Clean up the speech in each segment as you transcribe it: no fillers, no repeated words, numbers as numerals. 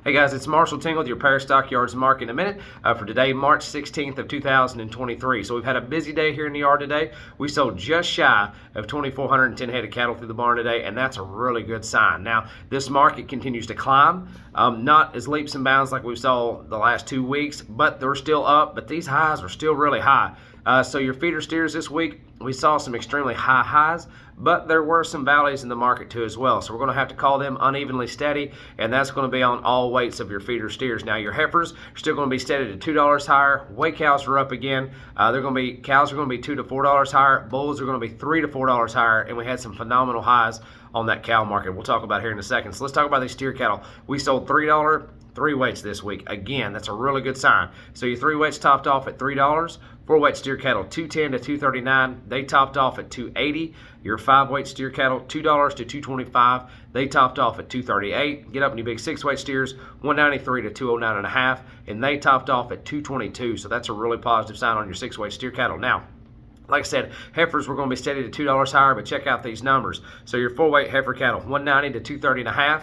Hey guys, it's Marshall Tingle with your Paris Stockyards Market in a minute for today, March 16th of 2023. So we've had a busy day here in the yard today. We sold just shy of 2,410 head of cattle through the barn today, and that's a really good sign. Now, this market continues to climb, not as leaps and bounds like we saw the last 2 weeks, but they're still up, but these highs are still really high. So your feeder steers this week, we saw some extremely high highs, but there were some valleys in the market too as well. So we're going to have to call them unevenly steady, and that's going to be on all weights of your feeder steers. Now your heifers are still going to be steady to $2 higher. Whey cows are up again. Cows are going to be $2 to $4 higher. Bulls are going to be $3 to $4 higher, and we had some phenomenal highs on that cow market. We'll talk about here in a second. So let's talk about these steer cattle. We sold $3 3 weights this week. Again, that's a really good sign. So your 3 weights topped off at $3. 4 weight steer cattle $210 to $239. They topped off at $280. Your 5 weight steer cattle $2 to $225. They topped off at $238. Get up in your big 6 weight steers $193 to $209.5, and they topped off at $222. So that's a really positive sign on your 6 weight steer cattle. Now, like I said, heifers were going to be steady to $2 higher, but check out these numbers. So your 4 weight heifer cattle $190 to $230.5.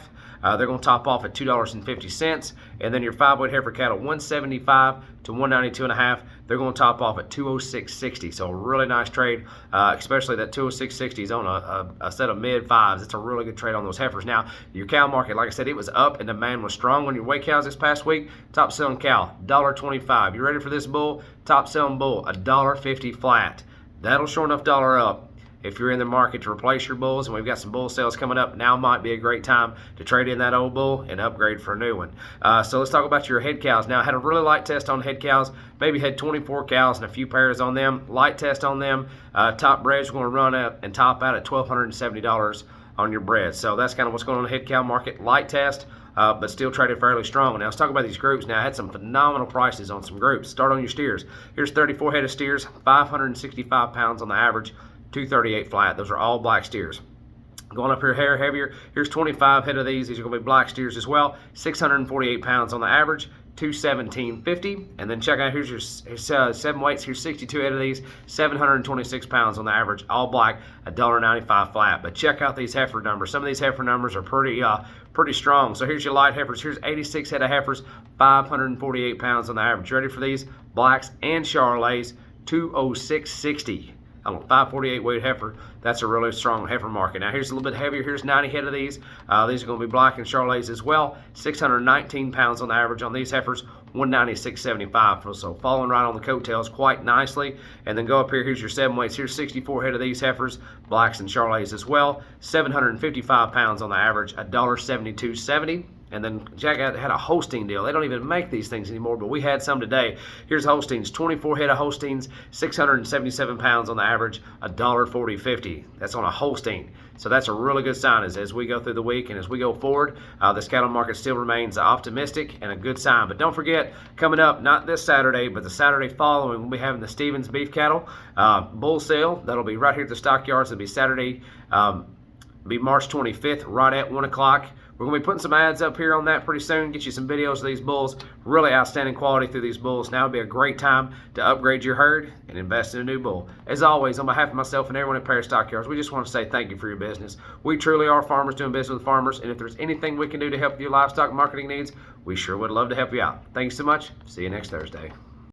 They're going to top off at $2.50, and then your 5 weight heifer cattle $175 to $192.5. They're going to top off at $206.60. So a really nice trade, especially that $206.60 is on a set of mid fives. It's a really good trade on those heifers. Now your cow market, like I said, it was up and demand was strong on your whey cows this past week. Top selling cow $1.25. You ready for this bull? Top selling bull $1.50 flat. That'll sure enough dollar up. If you're in the market to replace your bulls, and we've got some bull sales coming up, now might be a great time to trade in that old bull and upgrade for a new one. So let's talk about your head cows. Now, I had a really light test on head cows. Maybe had 24 cows and a few pairs on them. Light test on them. Top breads going to run up and top out at $1,270 on your bread. So that's kind of what's going on in the head cow market. Light test. But still traded fairly strong. Now let's talk about these groups. Now I had some phenomenal prices on some groups. Start on your steers. Here's 34 head of steers, 565 pounds on the average, 238 flat. Those are all black steers. Going up here hair heavier, here's 25 head of these. These are going to be black steers as well, 648 pounds on the average, 217.50. And then check out, here's your 7 weights. Here's 62 head of these, 726 pounds on the average, all black, $1.95 flat. But check out these heifer numbers. Some of these heifer numbers are pretty strong. So here's your light heifers. Here's 86 head of heifers, 548 pounds on the average. Ready for these? Blacks and Charolais, 206.60. On a 548 weight heifer, that's a really strong heifer market. Now here's a little bit heavier. Here's 90 head of these. These are going to be black and Charolais as well. 619 pounds on the average on these heifers, 196.75. So falling right on the coattails quite nicely. And then go up here. Here's your 7 weights. Here's 64 head of these heifers, blacks and Charolais as well. 755 pounds on the average, $1.72.70. And then check out, had a Holstein deal. They don't even make these things anymore, but we had some today. Here's Holsteins, 24 head of Holsteins, 677 pounds on the average, $1.40.50. That's on a Holstein. So that's a really good sign as we go through the week and as we go forward. This cattle market still remains optimistic and a good sign. But don't forget, coming up, not this Saturday, but the Saturday following, we'll be having the Stevens beef cattle bull sale. That'll be right here at the Stockyards. It'll be Saturday, be March 25th, right at 1 o'clock. We're going to be putting some ads up here on that pretty soon, get you some videos of these bulls. Really outstanding quality through these bulls. Now would be a great time to upgrade your herd and invest in a new bull. As always, on behalf of myself and everyone at Paris Stockyards, we just want to say thank you for your business. We truly are farmers doing business with farmers, and if there's anything we can do to help your livestock marketing needs, we sure would love to help you out. Thanks so much. See you next Thursday.